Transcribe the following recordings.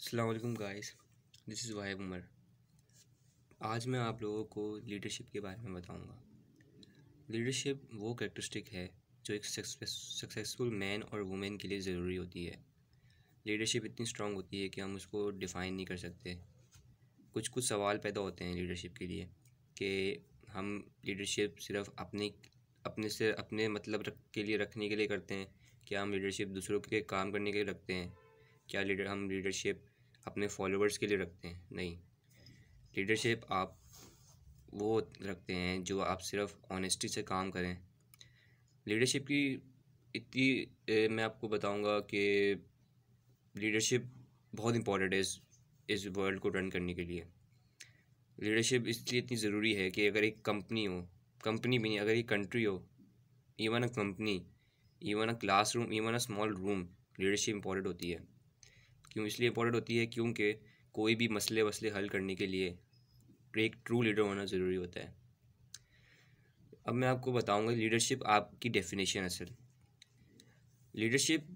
अस्सलाम वालेकुम guys, this is वाहिब Umar. आज मैं आप लोगों को लीडरशिप के बारे में बताऊंगा। लीडरशिप वो कैरेक्टरिस्टिक है जो एक सक्सेसफुल मैन और वुमेन के लिए ज़रूरी होती है। लीडरशिप इतनी स्ट्रांग होती है कि हम उसको डिफ़ाइन नहीं कर सकते। कुछ कुछ सवाल पैदा होते हैं लीडरशिप के लिए कि हम लीडरशिप सिर्फ अपने मतलब के लिए रखने के लिए करते हैं। क्या हम लीडरशिप दूसरों के लिए काम करने के लिए रखते हैं? क्या हम लीडरशिप अपने फॉलोअर्स के लिए रखते हैं? नहीं। लीडरशिप आप वो रखते हैं जो आप सिर्फ ऑनेस्टी से काम करें। लीडरशिप की मैं आपको बताऊंगा कि लीडरशिप बहुत इंपॉर्टेंट है इस वर्ल्ड को रन करने के लिए। लीडरशिप इसलिए इतनी ज़रूरी है कि अगर एक कंपनी भी नहीं, अगर एक कंट्री हो, even a company, even a classroom, even a small room, leadership important होती है। क्यों इसलिए इंपॉर्टेंट होती है? क्योंकि कोई भी मसले वसले हल करने के लिए एक ट्रू लीडर होना ज़रूरी होता है। अब मैं आपको बताऊंगा लीडरशिप आपकी डेफिनेशन। असल लीडरशिप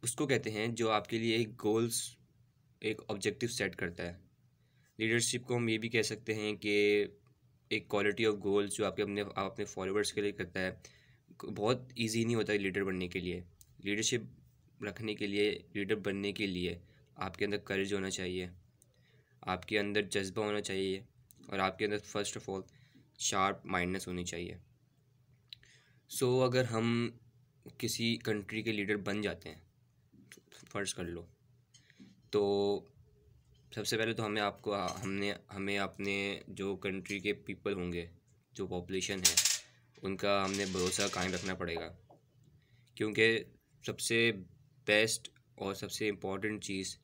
उसको कहते हैं जो आपके लिए एक ऑब्जेक्टिव सेट करता है। लीडरशिप को हम ये भी कह सकते हैं कि एक क्वालिटी ऑफ गोल्स जो आप अपने फॉलोअर्स के लिए करता है। बहुत इजी नहीं होता है लीडर बनने के लिए। लीडरशिप रखने के लिए, लीडर बनने के लिए आपके अंदर करेज होना चाहिए, आपके अंदर जज्बा होना चाहिए, और आपके अंदर first of all sharp mindness होनी चाहिए। अगर हम किसी कंट्री के लीडर बन जाते हैं, फ़र्ज़ कर लो, तो सबसे पहले तो हमें अपने जो कंट्री के पीपल होंगे, जो पॉपुलेशन है, उनका हमने भरोसा कायम रखना पड़ेगा। क्योंकि सबसे बेस्ट और सबसे इम्पोर्टेंट चीज़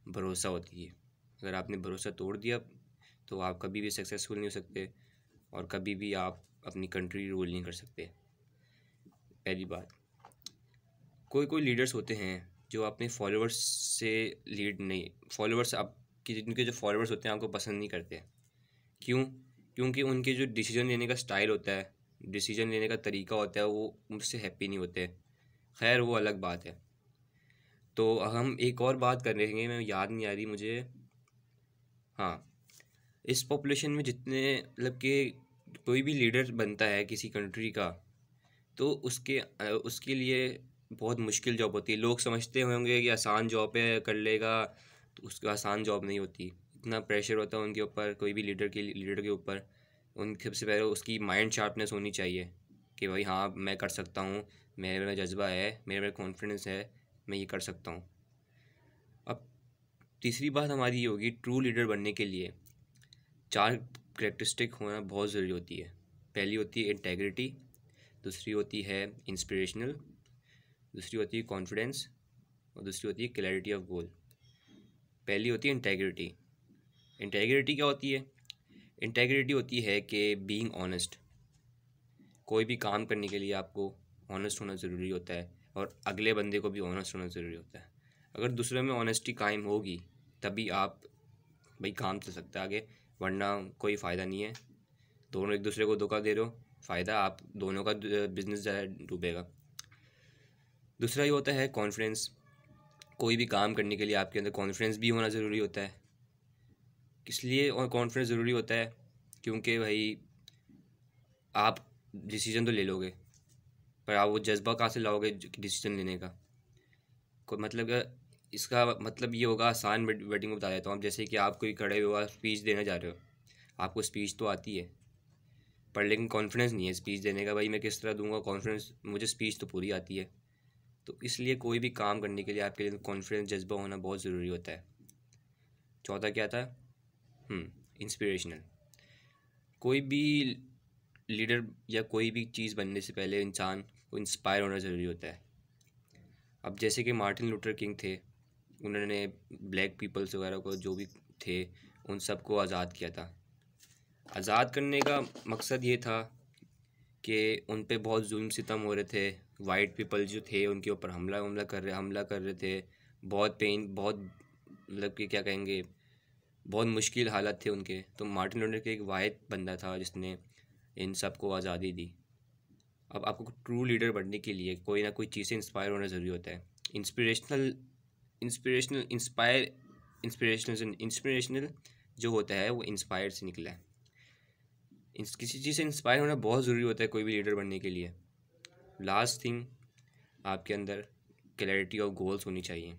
भरोसा होती है। अगर आपने भरोसा तोड़ दिया तो आप कभी भी सक्सेसफुल नहीं हो सकते, और कभी भी आप अपनी कंट्री रूल नहीं कर सकते। पहली बात, कोई कोई लीडर्स होते हैं जो अपने फॉलोअर्स से लीड नहीं, फॉलोअर्स आपकी उनके जो फॉलोअर्स होते हैं आपको पसंद नहीं करते। क्यों? क्योंकि उनके जो डिसीजन लेने का स्टाइल होता है, डिसीजन लेने का तरीका होता है, वो मुझसे हैप्पी नहीं होते। खैर, वो अलग बात है। तो हम एक और बात कर रहे हैं, मैं याद नहीं आ रही मुझे। हाँ, इस पॉपुलेशन में जितने मतलब कि कोई भी लीडर बनता है किसी कंट्री का, तो उसके लिए बहुत मुश्किल जॉब होती है। लोग समझते होंगे कि आसान जॉब है, कर लेगा, तो उसका आसान जॉब नहीं होती। इतना प्रेशर होता है उनके ऊपर, कोई भी लीडर के ऊपर। उनके सबसे पहले उसकी माइंड शार्पनेस होनी चाहिए कि भाई हाँ, मैं कर सकता हूँ, मेरे में जज्बा है, मेरे में कॉन्फिडेंस है, मैं ये कर सकता हूँ। अब तीसरी बात हमारी ये होगी, ट्रू लीडर बनने के लिए 4 करेक्टरिस्टिक होना बहुत ज़रूरी होती है। पहली होती है इंटेग्रिटी, दूसरी होती है इंस्पिरेशनल, दूसरी होती है कॉन्फिडेंस, और दूसरी होती है क्लैरिटी ऑफ गोल। पहली होती है इंटेग्रिटी। इंटेग्रिटी क्या होती है? इंटेग्रिटी होती है कि बीइंग ऑनेस्ट। कोई भी काम करने के लिए आपको ऑनेस्ट होना ज़रूरी होता है, और अगले बंदे को भी ऑनेस्ट होना ज़रूरी होता है। अगर दूसरे में ऑनेस्टी कायम होगी तभी आप भाई काम चल सकता है आगे, वरना कोई फ़ायदा नहीं है। दोनों एक दूसरे को धोखा दे रहे हो, फ़ायदा आप दोनों का बिजनेस ज़्यादा डूबेगा। दूसरा ये होता है कॉन्फिडेंस। कोई भी काम करने के लिए आपके अंदर कॉन्फिडेंस भी होना ज़रूरी होता है। किस लिए और कॉन्फिडेंस ज़रूरी होता है? क्योंकि भाई आप डिसीजन तो ले लोगे, पर आप वो जज्बा कहाँ से लाओगे डिसीजन लेने का? कोई मतलब इसका मतलब ये होगा, आसान वर्डिंग में बता देता हूँ। आप जैसे कि आप कोई खड़े हुआ स्पीच देने जा रहे हो, आपको स्पीच तो आती है, पर लेकिन कॉन्फिडेंस नहीं है स्पीच देने का। भाई मैं किस तरह दूंगा कॉन्फिडेंस, मुझे स्पीच तो पूरी आती है। तो इसलिए कोई भी काम करने के लिए आपके लिए कॉन्फिडेंस, जज्बा होना बहुत ज़रूरी होता है। चौथा क्या था? इंस्पिरेशनल। कोई भी लीडर या कोई भी चीज़ बनने से पहले इंसान को इंस्पायर होना ज़रूरी होता है। अब जैसे कि मार्टिन लूथर किंग थे, उन्होंने ब्लैक पीपल्स वगैरह को, जो भी थे, उन सबको आज़ाद किया था। आज़ाद करने का मकसद ये था कि उन पे बहुत जुल्म सितम हो रहे थे। वाइट पीपल जो थे उनके ऊपर हमला कर रहे थे। बहुत पेन, बहुत मतलब कि क्या कहेंगे, बहुत मुश्किल हालत थे उनके। तो मार्टिन लूथर किंग एक वाहिद बंदा था जिसने इन सबको आज़ादी दी। अब आपको ट्रू लीडर बनने के लिए कोई ना कोई चीज़ से इंस्पायर होना ज़रूरी होता है। इंस्पिरेशनल इंस्पायर इंस्पिरेशनल जो होता है वो इंस्पायर से निकला है। किसी चीज़ से इंस्पायर होना बहुत ज़रूरी होता है कोई भी लीडर बनने के लिए। लास्ट थिंग, आपके अंदर क्लैरिटी ऑफ गोल्स होनी चाहिए।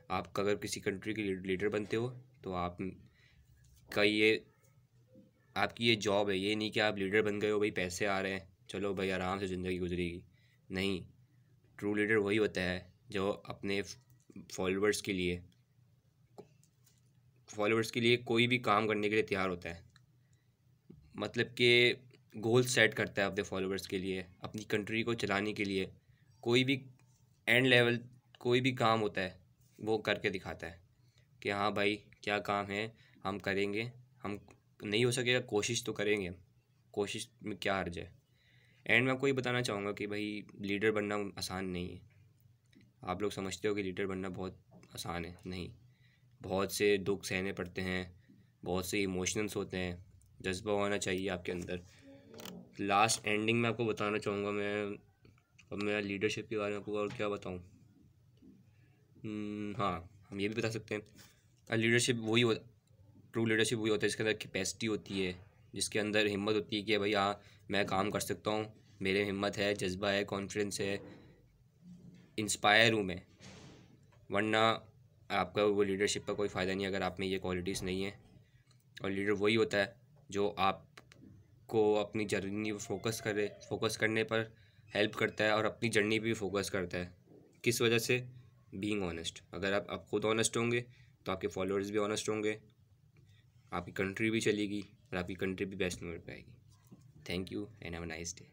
आप अगर किसी कंट्री के लीडर बनते हो तो आपकी ये जॉब है, ये नहीं कि आप लीडर बन गए हो, भाई पैसे आ रहे हैं चलो भाई आराम से ज़िंदगी गुजरेगी। नहीं, ट्रू लीडर वही होता है जो अपने फॉलोअर्स के लिए कोई भी काम करने के लिए तैयार होता है। मतलब कि गोल सेट करता है अपने फॉलोअर्स के लिए, अपनी कंट्री को चलाने के लिए। कोई भी एंड लेवल कोई भी काम होता है वो करके दिखाता है कि हाँ भाई क्या काम है, हम करेंगे, हम नहीं हो सकेगा कोशिश तो करेंगे हम, कोशिश में क्या हर्ज है। एंड मैं आपको ये बताना चाहूँगा कि भाई लीडर बनना आसान नहीं है। आप लोग समझते हो कि लीडर बनना बहुत आसान है, नहीं। बहुत से दुख सहने पड़ते हैं, बहुत से इमोशंस होते हैं, जज्बा होना चाहिए आपके अंदर। लास्ट एंडिंग में आपको बताना चाहूँगा मैं लीडरशिप के बारे में आपको और क्या बताऊँ। हाँ, हम ये भी बता सकते हैं ट्रू लीडरशिप वही होता है जिसके अंदर कैपेसिटी होती है, जिसके अंदर हिम्मत होती है कि भाई हाँ मैं काम कर सकता हूँ, मेरे हिम्मत है, जज्बा है, कॉन्फिडेंस है, इंस्पायर हूँ मैं। वरना आपका वो लीडरशिप का कोई फ़ायदा नहीं अगर आप में ये क्वालिटीज़ नहीं है। और लीडर वही होता है जो आपको अपनी जर्नी फोकस करने पर हेल्प करता है और अपनी जर्नी पे भी फोकस करता है। किस वजह से? Being honest. अगर आप खुद ऑनेस्ट होंगे तो आपके फॉलोअर्स भी ऑनेस्ट होंगे, आपकी कंट्री भी चलेगी और आपकी कंट्री भी बेस्ट में बढ़ पाएगी। Thank you and have a nice day.